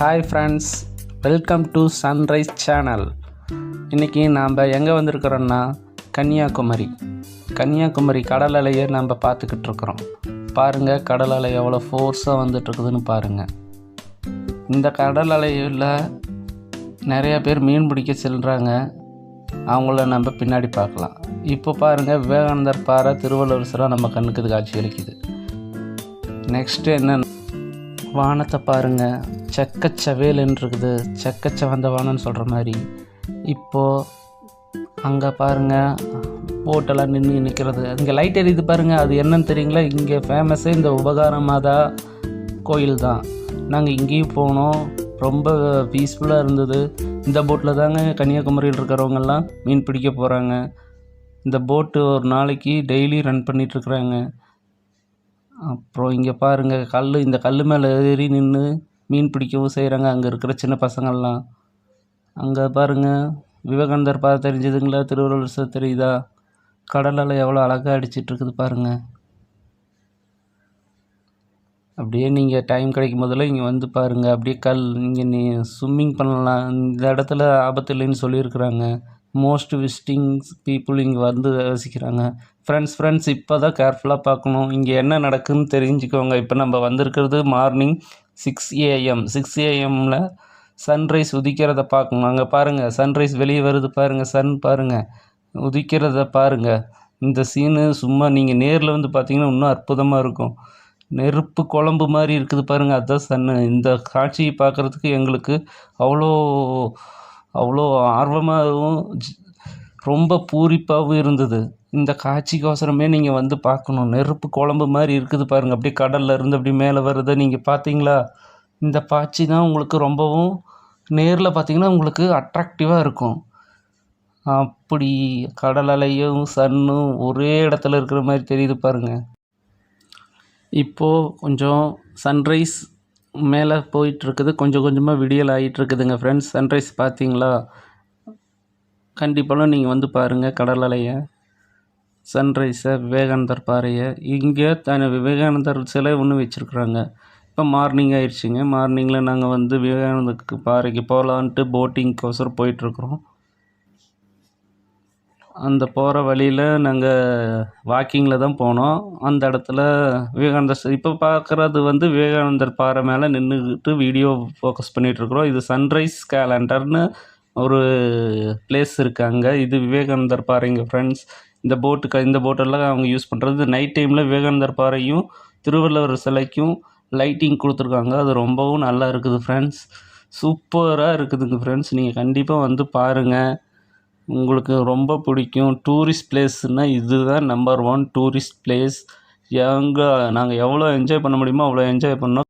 Hi friends, welcome to sunrise channel. இன்றைக்கி நாம் எங்கே வந்திருக்கிறோன்னா கன்னியாகுமரி கடல் அலையை நம்ம பார்த்துக்கிட்டு இருக்கிறோம். பாருங்கள், கடல் அலை எவ்வளோ ஃபோர்ஸாக வந்துட்டுருக்குதுன்னு பாருங்கள். இந்த கடல் அலையில் நிறையா பேர் மீன் பிடிக்க செல்கிறாங்க. அவங்கள நம்ம பின்னாடி பார்க்கலாம். இப்போ பாருங்கள், விவேகானந்தர் பாறை, திருவள்ளுவர் சிலை நம்ம கண்ணுக்கு காட்சி அளிக்குது. நெக்ஸ்ட்டு என்ன, வானத்தை பாருங்கள், செக்கச்சவேல்னு இருக்குது. செக்கச்சவந்த வானம்னு சொல்கிற மாதிரி. இப்போது அங்கே பாருங்கள், போட்டெல்லாம் நிற்கிறது. இங்கே லைட் எரியுது பாருங்கள். அது என்னன்னு தெரியுங்களா? இங்கே ஃபேமஸ்ஸே இந்த உபகார மாதா கோயில் தான். நாங்கள் இங்கேயும் போனோம், ரொம்ப பீஸ்ஃபுல்லாக இருந்தது. இந்த போட்டில் தாங்க கன்னியாகுமரியில் இருக்கிறவங்கெல்லாம் மீன் பிடிக்க போகிறாங்க. இந்த போட்டு ஒரு நாளைக்கு டெய்லி ரன் பண்ணிகிட்ருக்குறாங்க. அப்புறம் இங்கே பாருங்கள், இந்த கல் மேலே ஏறி நின்று மீன் பிடிக்கவும் செய்கிறாங்க அங்கே இருக்கிற சின்ன பசங்கள்லாம். அங்கே பாருங்கள், விவேகானந்தர் பாறை தெரிஞ்சதுங்களா? திருவள்ளுவர் சிலை தெரியுதா? கடல் அலை எவ்வளோ அழகாக அடிச்சிட்ருக்குது பாருங்கள். அப்படியே நீங்கள் டைம் கிடைக்கும் போதில் இங்கே வந்து பாருங்கள். அப்படியே இங்கே நீ ஸ்விம்மிங் பண்ணலாம். இந்த இடத்துல ஆபத்து இல்லைன்னு சொல்லியிருக்கிறாங்க. மோஸ்ட் விசிட்டிங்ஸ் பீப்புள் இங்கே வந்து வசிக்கிறாங்க. ஃப்ரெண்ட்ஸ் இப்போ தான் கேர்ஃபுல்லாக பார்க்கணும். இங்கே என்ன நடக்குதுன்னு தெரிஞ்சுக்கோங்க. இப்போ நம்ம வந்திருக்கிறது மார்னிங் 6 AM. 6 AMல் சன்ரைஸ் உதிக்கிறத பார்க்கணும். அங்கே பாருங்கள், சன்ரைஸ் வெளியே வருது பாருங்கள். சன் பாருங்கள், உதிக்கிறத பாருங்கள். இந்த சீனு சும்மா நீங்கள் நேரில் வந்து பார்த்தீங்கன்னா இன்னும் அற்புதமாக இருக்கும். நெருப்பு குழம்பு மாதிரி இருக்குது பாருங்கள், அதுதான் சன்னு. இந்த காட்சியை பார்க்குறதுக்கு எங்களுக்கு அவ்வளோ ஆர்வமாகவும் ரொம்ப பூரிப்பாகவும் இருந்தது. இந்த காட்சிக்கோசரமே நீங்கள் வந்து பார்க்கணும். நெருப்பு குழம்பு மாதிரி இருக்குது பாருங்கள். அப்படியே கடலில் இருந்து அப்படி மேலே வருதை நீங்கள் பார்த்தீங்களா? இந்த காட்சி தான் உங்களுக்கு ரொம்பவும் நேரில் பார்த்தீங்கன்னா உங்களுக்கு அட்ராக்டிவாக இருக்கும். அப்படி கடல் அலையும் சன்னும் ஒரே இடத்துல இருக்கிற மாதிரி தெரியுது பாருங்கள். இப்போது கொஞ்சம் சன்ரைஸ் மேலே போயிட்டுருக்குது, கொஞ்சம் கொஞ்சமாக விடியல் ஆகிட்டுருக்குதுங்க ஃப்ரெண்ட்ஸ். சன்ரைஸ் பார்த்தீங்களா? கண்டிப்பாக நீங்கள் வந்து பாருங்கள் கடல் அலையை, சன்ரைஸை, விவேகானந்தர் பாறையை. இங்கே விவேகானந்தர் சிலை ஒன்று வச்சுருக்குறாங்க. இப்போ மார்னிங் ஆயிடுச்சுங்க. மார்னிங்கில் நாங்கள் வந்து விவேகானந்தருக்கு பாறைக்கு போகலான்ட்டு போட்டிங்கோசரம் போயிட்டுருக்குறோம். அந்த போகிற வழியில் நாங்கள் வாக்கிங்கில் தான் போனோம். அந்த இடத்துல விவேகானந்தர் இப்போ பார்க்குறது வந்து விவேகானந்தர் பாறை மேலே நின்றுக்கிட்டு வீடியோ ஃபோக்கஸ் பண்ணிகிட்ருக்குறோம். இது சன்ரைஸ் கேலண்டர்னு ஒரு பிளேஸ் இருக்குது அங்கே. இது விவேகானந்தர் பாறைங்க ஃப்ரெண்ட்ஸ். இந்த போட்டெல்லாம் அவங்க யூஸ் பண்ணுறது. நைட் டைமில் விவேகானந்தர் பாறையும் திருவள்ளுவர் சிலைக்கும் லைட்டிங் கொடுத்துருக்காங்க. அது ரொம்பவும் நல்லா இருக்குது ஃப்ரெண்ட்ஸ். சூப்பராக இருக்குதுங்க ஃப்ரெண்ட்ஸ். நீங்கள் கண்டிப்பாக வந்து பாருங்கள், உங்களுக்கு ரொம்ப பிடிக்கும். டூரிஸ்ட் பிளேஸ்னால் இதுதான் நம்பர் 1 டூரிஸ்ட் பிளேஸ். நாங்கள் எவ்வளோ என்ஜாய் பண்ண முடியுமோ அவ்வளோ என்ஜாய் பண்ணோம்.